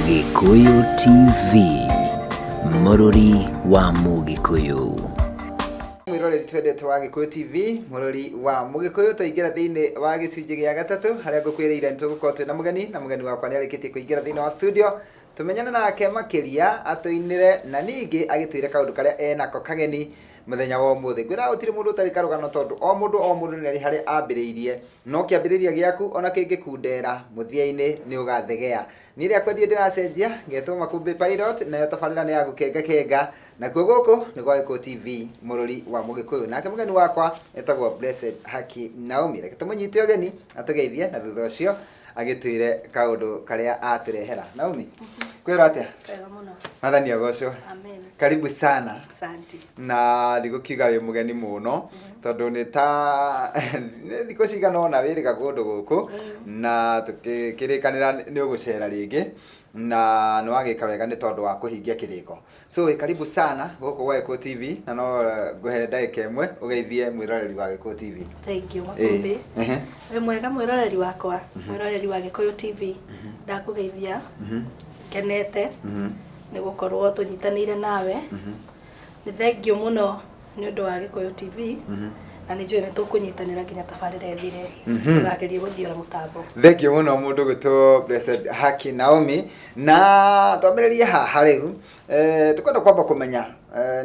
Gikuyu TV, Mururi wa Mugikuyu. Mwiroreri twendete wa Gikuyu TV, Mururi wa Mugikuyu, tuingira thiini wa gicunji gia gatatu haria ngukwirire nitugukorwo twina mugeni wakwa ni arikitie kuingira thiini wa studio tumenyane nake makiria atuinire na ningi agitwire kaundu karia enako kageni muthenya wa umuthi. Ngwira utiri mundu utari karugano tondu o mundu ni ari hari ambiriirie no kiambiriria giaku ona kingikundera muthia-ini ni ugathegea. Ni ria kwendi ndiracenjia ngetwo Makumbi Pilot na tabarira ni ya gukenga na kuo guku ni gwa Gikuyu TV Mururi wa Mugikuyu. Nake mugeni wakwa etagwo Blessed Haki Naomi. Reke tumunyite ugeni atugeithie na thutha ucio agitwire kaundu karia aturehera. Naomi, kwira atia? Kwega muno. Mathani agocwo. Amen. Karibu sana. Asante. Na ndigukiga wi mugeni muno tondu ni ta thiko cigana na wirika kundu guku na tukirikanira ni ugucera ringi na no agika wega ni tondu wa kuhingia kiriko. So karibu sana guku gwa Gikuyu TV na no nguhe ndagika imwe ugeithie mwiroreri wa Gikuyu TV. Thank you Makumbi. We mwega mwiroreri wakwa, mwiroreri wa Gikuyu TV. Ndakugeithia. Kenete. Ni gukorwo tunyitanire nawe. Ni thengio muno ni undu wa Gikuyu TV. Na ni njui ni tukunyitanira nginya tabarira ethire turageria guthiora mutambo. Thengio muno mundu gwitwo Blessed Haki Naomi na twambiririe haha riu tukwenda kwamba kumenya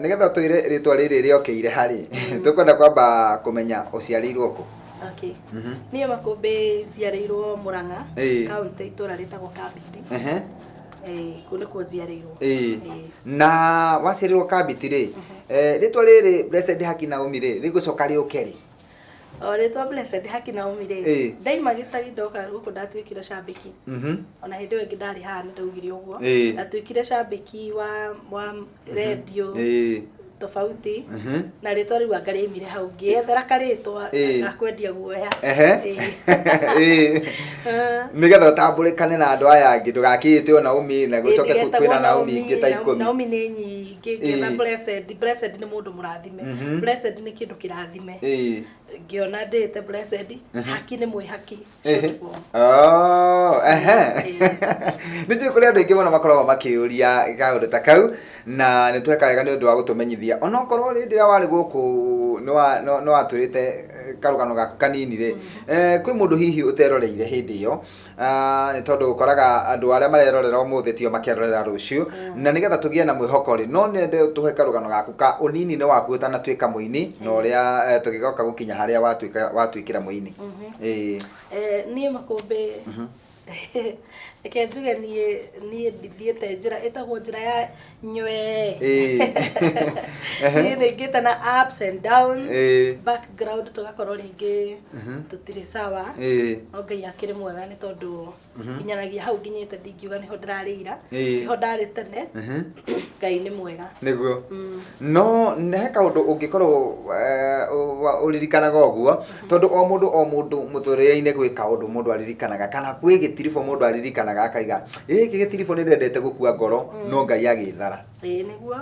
nigetha twire ritwa riri riokeire hari tukwenda kwamba kumenya uciarirwo ku. Okay. Niĩ Makumbi njiarĩirwo Murang'a, kaunti itura ritagwo Kabiti. Kune kwa njiarĩirwo. Na waciarirwo Kabiti ri, ritwa riri Blessed Haki Naomi ri, rigucoka riuke ri? Ritwa Blessed Haki Naomi ri, ndaima gicagi ndoka guku ndatwikire cambiki. Ona hindi wengi ndari haha ndaugire uguo. Ndatwikire cambiki wa radio. Tofauti na ritwa riu angarimire hau ngiethera karitwa gakwendia guoya nigetha utambulikane na andu aya angi ndugakite ona Naomi na gucoke kwina Naomi ingi ta 10. Naomi ni nyingi ngina Blessed ni mundu murathime. Blessed ni kindu kirathime. Ngiona ndite Blessed Haki ni mwihaki short form. Nijui kuri andu ingi muno makoragwo makiuria kaundu ta kau na nitweka wega ni undu wa gutumenyithia ona okorwo rindira wari guku no waturite karugano gaku kanini ri kwi mundu hihi uteroreire hindi iyo ni tondu ukoraga andu aria marerorera umuthi tio makerorera rucio na nigetha tugie na mwihoko ri no nende tuhe karugano gaku ka unini ni waku utanatwika muini no ria tugigoka gukinya haria watwikira muini. Ni Makumbi eke njuge nie ndithiete njira itagwo njira ya nywe ni ngita na ups and down background tugakorwo ringi tutire sawa no Ngai akiri mwega ni tondu inyanagia hau nginyite ndingiuga niho ndirarira niho ndari tene Ngai ni mwega niguo no ne kaundu ungikorwo uririkanaga uguo tondu o mundu muturire-ini gwika undu mundu aririkanaga kana kwi gitirifo mundu aririkanaga akaiga giki gitirifo ni ndendete gukua ngoro no Ngai agithara niguo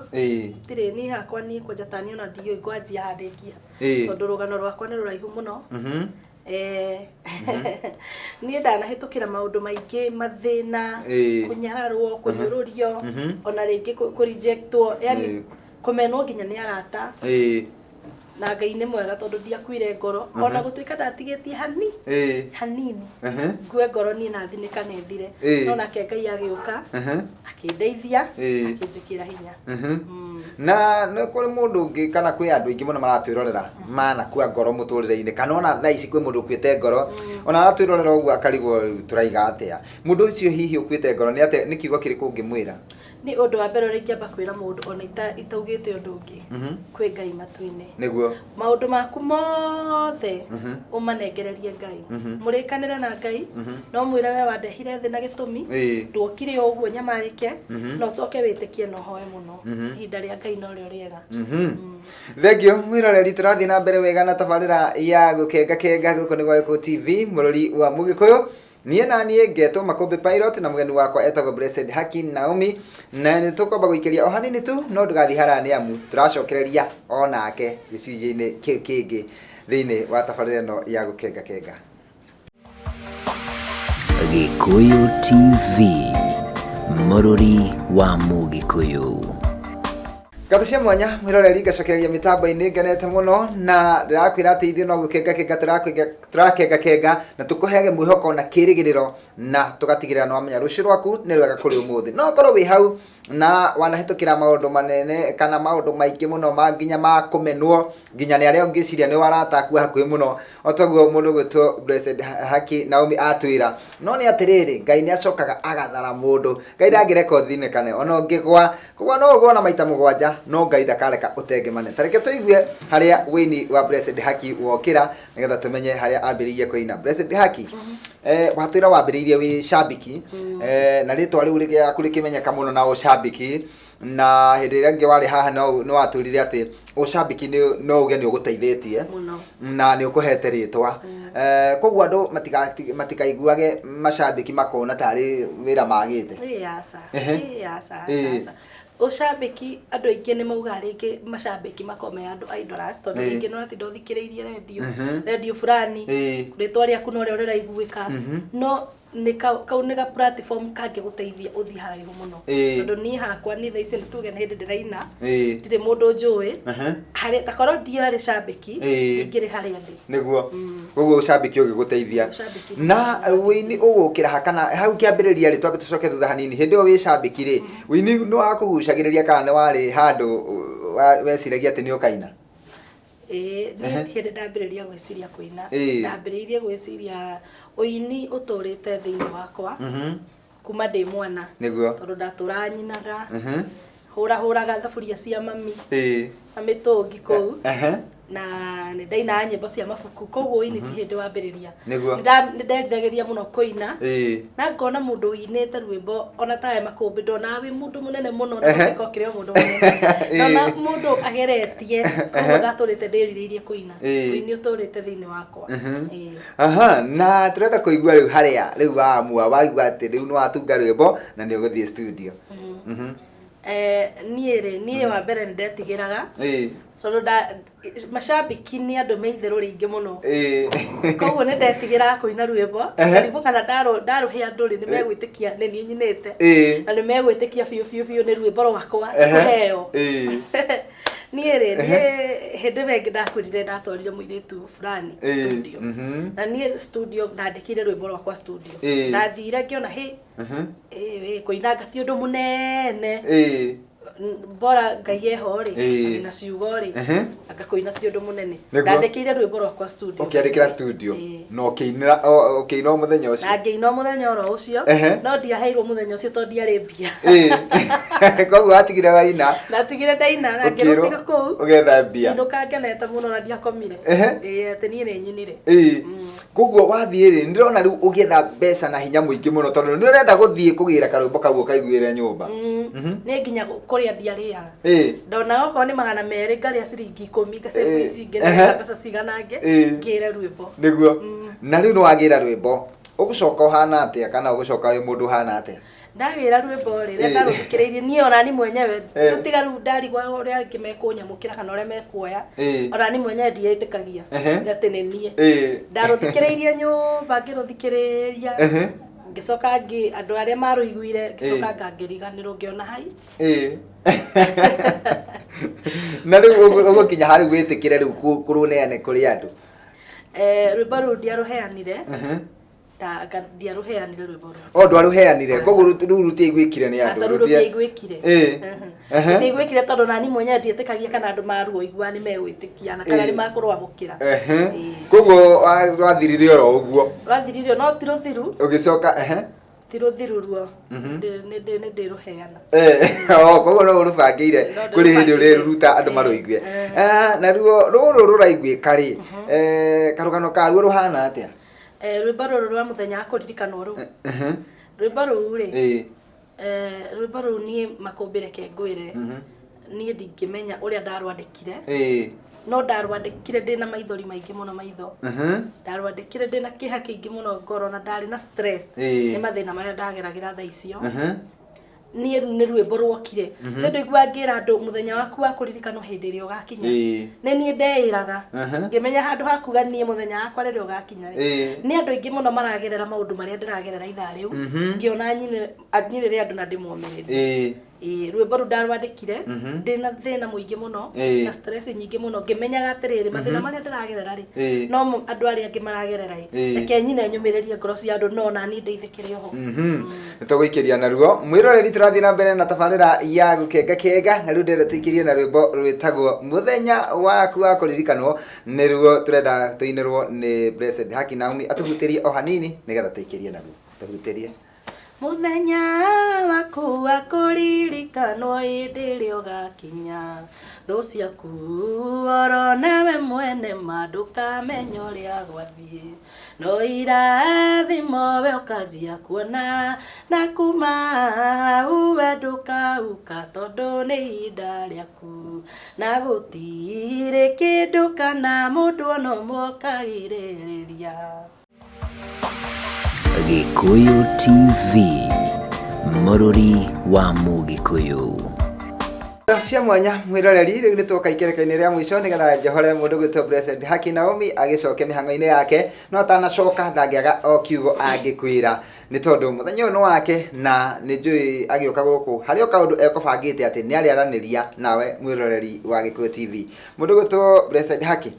tire ni hakwa ni kwenjatani ona ndio ngwanjia handikia tondu rugano rwakwa ni ruraihu muno ni ndanahitukira maundu maingi mathina kunyararwo kunyururio ona ringi ku rejectwo yani kumenwo nginya ni arata na Ngai ni mwega tondu ndiakuire ngoro ona gutwika ndatigetie hanini ngue ngoro ni nathinika nethire no nake Ngai agiuka akindeithia akinjikira hinya na no kuri mundu ungi kana kwi andu ingi muno maratwirorera mana kwa ngoro muturire-ini kana ona thaa ici kwi mundu ukwite ngoro ona aratwirorera uguo akarigwo turaiga atia mundu ucio hihi ukwite ngoro ni ate ni kiugo kiriku ngimwira ni undu wa mbere ringi amba kwira mundu ona itaugite undu ungi kwi Ngai matu-ini niguo maundu maku mothe umanengererie Ngai murikanire na Ngai no mwire we wandehire thi na gitumi ndwokire uguo nyamarike no coke witikie no hoe muno ihinda ria Ngai no rio riega. Thengio mwiroreri turathii na mbere wega na tabarira ya gukenga guko ni gwa Gikuyu TV Mururi wa Mugikuyu. Niĩ na niĩ ngetwo Makumbi Pilot na mugeni wakwa etagwo Blessed Haki Naomi na nĩ tukwamba gũikĩria o hanini tu no ndũgathi haraya nĩ amu tũracokereria onake gĩcunjĩ-inĩ kĩu kĩngĩ thĩinĩ wa tabarĩra ĩno ya gũkenga. Gikuyu TV Mũrũri wa Mũgĩkũyũ. Gatũ cia mwanya mwiroreri ngacokereria mitambo-inĩ ngenete muno na ndirakwira ati ithuĩ no gũkenga tũrakenga na tũkũheage mwĩhoko na kĩrĩgĩrĩro na tũgatigĩrĩra no wamenya rũciũ rwaku nĩ rwega kũrĩ ũmũthĩ. No korwo wĩ hau na wanahĩtũkĩra maũndũ manene kana maũndũ maingĩ mũno nginya ma kũmenwo nginya nĩ arĩa ũngĩciria nĩ waratakua hakuhĩ mũno o taguo mũndũ gwĩtwo Blessed Haki Naomi atwĩra. No nĩ atĩrĩrĩ, Ngai nĩ acokaga agathara mũndũ. Ngai ndangĩreka ũthinĩkane ona ũngĩgwa no ũgwa na maita mũgwanja no Ngai ndakareka ũtengemane. Tareke tũigue harĩa wĩini wa Blessed Haki wokĩra nĩgetha tũmenye harĩa ambĩrĩirie kũina. Blessed Haki watwĩra wambĩrĩirie wĩ shabiki na rĩtwa rĩu rĩkĩmenyeka mũno na ũshabiki na hĩndĩ ĩrĩa ngĩ warĩ haha no watwĩrire atĩ ũshabiki no uge nĩ ũgũteithĩtie na nĩ ũkũhete rĩtwa. Koguo andũ matikaiguage mashabiki makona tarĩ wĩra magĩte. Ũshabiki andũ aingĩ nĩ mauga rĩngĩ mashabiki makome andũ idolers tondũ rĩngĩ no atĩ ndũthikĩrĩirie radio fulani rĩtwa rĩaku no rĩo rĩraiguĩka no nĩ kau nĩ ga platform kangĩgũteithia ũthiĩ haraihu mũno tondũ niĩ hakwa nĩ thaa ici nĩ tuge nĩ hĩndĩ ndĩraina ndirĩ mũndũ njũĩ harĩa takorwo ndiarĩ shabiki ingĩrĩ harĩa ndĩ nĩguo koguo shabiki ũgĩgũteithia na wĩini ũgũkĩra hakana hau kĩambĩrĩria rĩ twambe tũcoke thutha hanini hĩndĩ ĩyo wĩ shabiki rĩ wĩini nĩ wakũgucagĩrĩria kana nĩ warĩ handũ weciragia atĩ nĩ ũkaina? Niĩ hĩndĩ ndambĩrĩria gwĩciria kũina ndambĩrĩirie gwĩciria ũini ũtũrĩte thĩinĩ wakwa kuma ndĩ mwana tondũ ndatũra nyinaga hũraga thaburia cia mami na mĩtũngi kũu na nĩ ndaina nyĩmbo cia mabuku koguo ũini ti hĩndĩ wambĩrĩria nĩ nderiragĩria mũno kũina na ngona mũndũ ũinĩte rwĩmbo ona tawe makũmbĩ ndona wĩ mũndũ mũnene mũno na ũkĩrĩ mũndũ mũnene ndona mũndũ ageretie koguo ndatũrĩte ndĩrirĩirie kũina ũini ũtũrĩte thĩinĩ wakwa. Na tũrenda kũigua rĩu harĩa rĩu wamua waigua atĩ rĩu nĩ watunga rwĩmbo na nĩ ũgũthiĩ studio. Niĩ wa mbere nĩ ndetigĩraga tondũ mashabiki nĩ andũ meitherũ rĩingĩ mũno koguo nĩ ndetigĩraga kũina rwĩmbo ngarigwo kana ndarũhe andũ rĩ nĩ megwĩtĩkia nĩ niĩ nyinĩte na nĩ megwĩtĩkia biũ nĩ rwĩmbo rwakwa kũheo. Niĩ rĩ hĩndĩ ĩngĩ ndakwĩrire ndatwarire mũirĩtu fulani studio na niĩ studio ndandĩkire rwĩmbo rwakwa studio ndathire ngĩona kũina ngati ũndũ mũnene bora Ngai eho rĩ na ciugo rĩ akakũina ti ũndũ mũnene ndandĩkĩire rwĩmbo rwakwa studio ũkĩandĩkĩra studio no ũkĩina mũthenya ũcio na ngĩina mũthenya oro ũcio no ndiaheirwo mũthenya ũcio tondũ ndiarĩ mbia koguo watigire waina ndatigire ndaina na ngĩrũtiga kũu ũgetha mbia ndũka ngenete mũno na ndiakomire atĩ niĩ nĩ nyinire. Koguo wathiĩ rĩ ndĩrona rĩu ũgetha mbeca na hinya mũingĩ mũno tondũ nĩ ũrenda gũthiĩ kũgĩra karwĩmbo kau ũkaiguĩre nyũmba nĩ nginya kũrĩa ndiarĩaga ndona okorwo nĩ 200 ngarĩa ciringi 10 ngacenjia ici ngĩna mbeca ciganange ngĩre rwĩmbo nĩguo. Na rĩu nĩ wagĩra rwĩmbo ũgũcoka ũhana atĩa kana ũgũcoka wĩ mũndũ ũhana atĩa? Ndagĩra rwĩmbo rĩrĩa ndarũthikĩrĩirie niĩ ona ni mwenyewe gũtiga rĩu ndarigwa ũrĩa angĩ mekũnyamũkĩra kana ũrĩa mekuoya ona ni mwenyewe ndietĩkagia atĩ nĩ niĩ ndarũthikĩrĩirie nyũmba ngĩrũthikĩrĩria ngĩcoka andũ arĩa marũiguire ngĩcoka ngangĩriganĩrwo ngĩona hai na rĩu ũgũkinya harĩ gwĩtĩkĩre rĩu kũrũneane kũrĩ andũ rwĩmbo rũu ndiarũheanire ndiarũheanire rwĩmbo rũu ndwarũheanire koguo rĩu rũtiaiguĩkire nĩ andũ rũtiaiguĩkire tondũ nani mwenyewe ndietĩkagia kana andũ maruoigua nĩ megwĩtĩkia na kana nĩ makũrwamũkĩra koguo rwathirire oro ũguo rwathirire no ti rũthiru ũgĩcoka ti rũthiru ruo nĩ ndĩrũheana koguo no ũrũbangĩire kũrĩ hĩndĩ ũrĩruta andũ marũigue. Na ruo rũrũ rũraiguĩka rĩ karũgano karuo rũhana atĩa? Rwĩmbo rũrũ rwa mũthenya wa kũririkanwo rũu rwĩmbo rũu rĩ rwĩmbo rũu niĩ makũmbĩre kengwĩre niĩ ndingĩmenya ũrĩa ndarwandĩkire no ndarwandĩkire ndĩna maithori maingĩ mũno maitho ndarwandĩkire ndĩna kĩeha kĩingĩ mũno ngoro na ndarĩ na stress nĩ mathĩna marĩa ndageragĩra thaa icio niä nä rwämbo rwokire nä ndå igua ngä ra andå må thenya waku wa kå ririkanwo hä ndä ä rä a å gakinya nä niä ndeä raga ngä menya handå hakuga niä må thenya wakwa rä rä a å gakinya nä andå aingä må no maragerera maå ndå marä a ndä ragerera ithaa rä u ngä ona nyinä rä andå na ndä momä rä rie rwämbo rå ndarwandäkire ndä na thä må ingä må no na stress nyingä må no ngä menyaga atä rä rä mathä marä a ndä ragerera rä no andå arä angä maragerera reke nyine nyå mä rä rie ngoro cia andå no nani ndeithä kä re oho nä tå gå ikä ria naruo mwä roreri tå rathiä na mbere na tabarä ra ya gå kenga kenga na rä u ndä tå ikä rie na rwämbo rwä tagwo må thenya waku wa kå ririkanwo nä ruo tå renda tå inä rwo nä Blessed Haki Naomi atå hutä rie o hanini nä getha tå ikä rie naruo tå hutä rie muthenya waku wa kuririkanwo hĩndĩ ĩrĩa ũgakinya thũ ciaku oro nawe mwene ma ndũkamenya ũrĩa gwathiĩ no irathimo we ũkanjia kuona na kuma hau we ndũkauka tondũ nĩ ihinda rĩaku na gũtirĩ kĩndũ kana mũndũ ona ũmwe ũkagirĩrĩria. Gikuyu TV, Mũrũri wa Mũgĩkũyũ. cia mwanya mwiroreri riu ni twoka ikereka-inĩ rĩa mũico nĩ getha njohore mũndũ gwĩtwo Blessed Haki Naomi agĩcoke mĩhang'o-inĩ yake no atanacoka ndangĩaga o kiugo angĩkwĩra nĩ tondũ mũthenya ũyũ nĩ wake na nĩ njũĩ agĩũka gũkũ harĩ o kaũndũ ekũbangĩte atĩ nĩ arĩaranĩria nawe mwĩroreri wa Gikuyu TV. Mũndũ gwĩtwo Blessed Haki,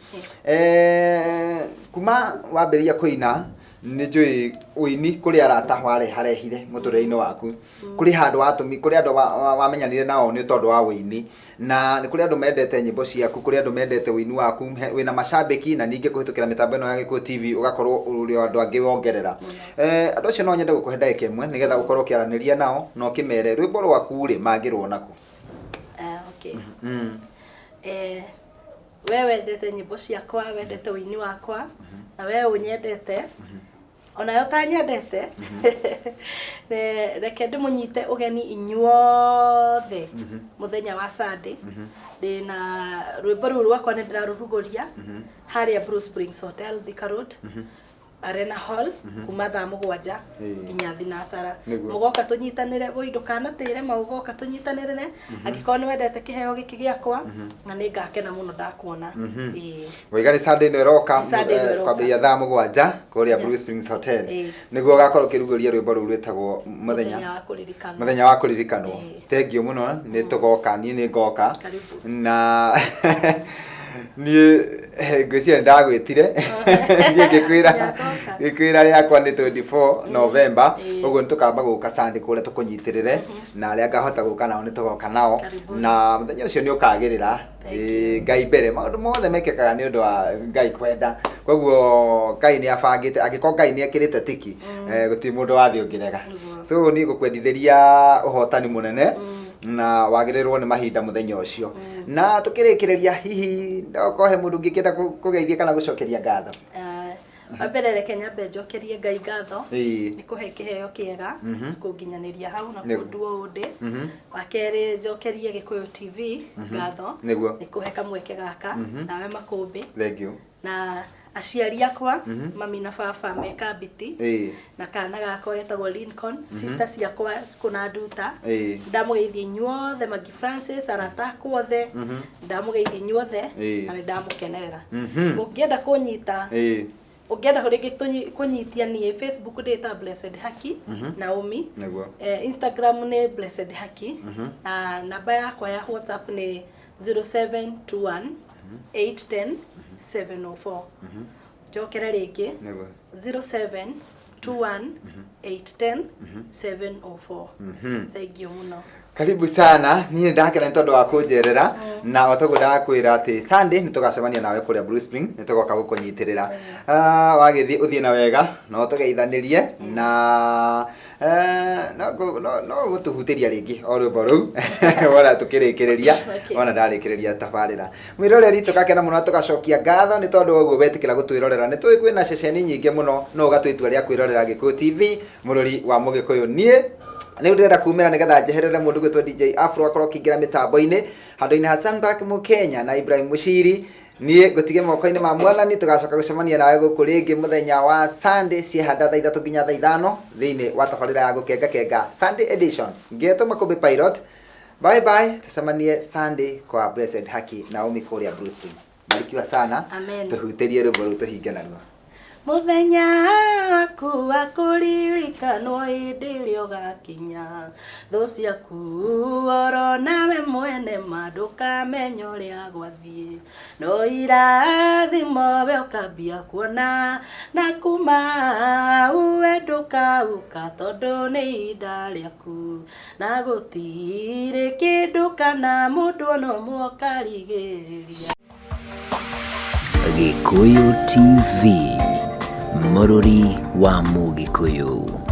kuma wambĩrĩria kũina nĩ njũĩ ũini kũrĩ arata warehire mũtũrĩre-inĩ waku kũrĩ handũ watũmi kũrĩ andũ wamenyanire nao nĩ tondũ wa ũini na nĩ kũrĩ andũ mendete nyĩmbo ciaku kũrĩ andũ mendete ũini waku wĩna macambĩki na ningĩ kũhĩtũkĩra mĩtambo ĩno ya Gikuyu TV ũgakorwo ũrĩ andũ angĩ wongerera andũ acio no nyende gũkũhe ndagĩka ĩmwe nĩ getha ũkorwo ũkĩaranĩria nao na ũkĩmere rwĩmbo rwaku rĩ mangĩrwo naku. Okay. We wendete nyĩmbo ciakwa wendete ũini wakwa na we ũnyendete ona yo tanyendete reke ndĩmũnyite ũgeni inyuothe mũthenya wa Sunday ndĩna rwĩmbo rũu rwakwa nĩ ndĩrarũrugũria harĩa Blue Springs Hotel Thika Road Arena Hall kuma thaa 7 nginya thinacara mũgoka tũnyitanĩre woi ndũkanatĩre mũgoka tũnyitanĩre angĩkorwo nĩ wendete kĩheo gĩkĩ gĩakwa na nĩ ngakena mũno ndakuona. Waigari Sunday nĩ roka kwambĩrĩria thaa 7 kũrĩa Blue Springs Hotel nĩguo ũgakorwo ũkĩrugũria rwĩmbo rũu rwĩtagwo mũthenya wa kũririkanwo. Thengiũ mũno nĩ tũgoka niĩ nĩ ngoka na niĩ ngwĩciria ndagwĩtire niĩ ngĩkwĩra rĩakwa nĩ 24 November ũguo nĩ tũkamba gũka Sunday kũrĩa tũkũnyitĩrĩre na arĩa ngahota gũka nao nĩ tũgoka nao na mũthenya ũcio nĩ ũkagĩrĩra Ngai mbere maũndũ mothe mekĩkaga nĩ ũndũ wa Ngai kwenda koguo Ngai nĩ abangĩte angĩkorwo Ngai nĩ ekĩrĩte tiki gũtirĩ mũndũ wathĩ ũngĩrega so niĩ ngũkwendithĩria ũhotani mũnene na wagĩrĩrwo nĩ mahinda mũthenya ũcio na tũkĩrĩkĩrĩria hihi ndokohe mũndũ ũngĩkĩenda kũgeithia kana gũcokeria ngatho. Wambere reke nyambe njokerie Ngai ngatho nĩ kũhe kĩheo kĩega kũnginyanĩria hau na kũndua ũũ ndĩ. Wa kerĩ njokerie Gikuyu TV ngatho nĩ kũhe kamweke gaka nawe Makũmbĩ na aciari akwa mami na baba me Kabiti na kana gakwa getagwo Lincoln sister ciakwa cikũna nduta ndamũgeithia inyuothe Magi Francis arata kuothe ndamũgeithia inyuothe na nĩ ndamũkenerera. Ũngĩenda kũnyita ũngĩenda rĩngĩ kũnyitia niĩ Facebook ndĩta Blessed Haki Naomi, Instagram nĩ Blessed Haki na namba yakwa ya WhatsApp nĩ 0721 810 704. Jokera rĩngĩ 0721 810 704. Thank you muno. Karibu sana niĩ ndakena nĩ tondũ wa kũnjerera na otoguo ndakwĩra atĩ Sunday nĩ tũgacemania nawe kũrĩa Blue Spring nĩ tũgoka gũkũnyitĩrĩra wagĩthiĩ ũthiĩ na wega no tũgeithanĩrie na no gũtũhutĩria rĩngĩ o rwĩmbo rũu wona tũkĩrĩkĩrĩria wona ndarĩkĩrĩria tabarĩra mwĩroreri tũgakena mũno tũgacokia ngatho nĩ tondũ ũguo wetĩkĩra gũtwĩrorera nĩ tũĩ kwĩna ceceni nyingĩ mũno no ũgatua itua rĩa kwĩrorera Gikuyu TV mũrũri wa Mũgĩkũyũ. Niĩ nĩ ndĩrenda kumĩra nĩgetha njeherere mũndũ gwĩtwo DJ Afro akorwo akĩingĩra mĩtambo-inĩ handũ-inĩ ha Sandback Mũkenya na Ibrahim Mũciri niĩ ngũtige moko-inĩ ma Mwathani, tũgacoka gũcemania nawe gũkũ rĩngĩ mũthenya wa Sunday ciehanda thaa 3 nginya thaa 5 thĩinĩ wa tabarĩra ya gũkenga Sunday edition. Ngetwo Makũmbĩ Pilot. Bye bye, tusemanie Sunday kwa Blessed Haki Naomi kũrĩa Blue Spring. Barikiwa sana. Amen. Tuhutĩrie rwĩmbo rũu tũhinge naruo. Mũthenya waku wa kũririkanwo hĩndĩ ĩrĩa ũgakinya, thũ ciaku oro nawe mwene ma ndũkamenya ũrĩa gwathiĩ, no irathimo we ũkambia kuona, na kuma we ndũkauka tondũ nĩ ihinda rĩaku, na gũtirĩ kĩndũ kana mũndũ ona ũmwe ũkarigĩrĩria. Gĩkũyũ TV, mũrũri wa Mũgĩkũyũ.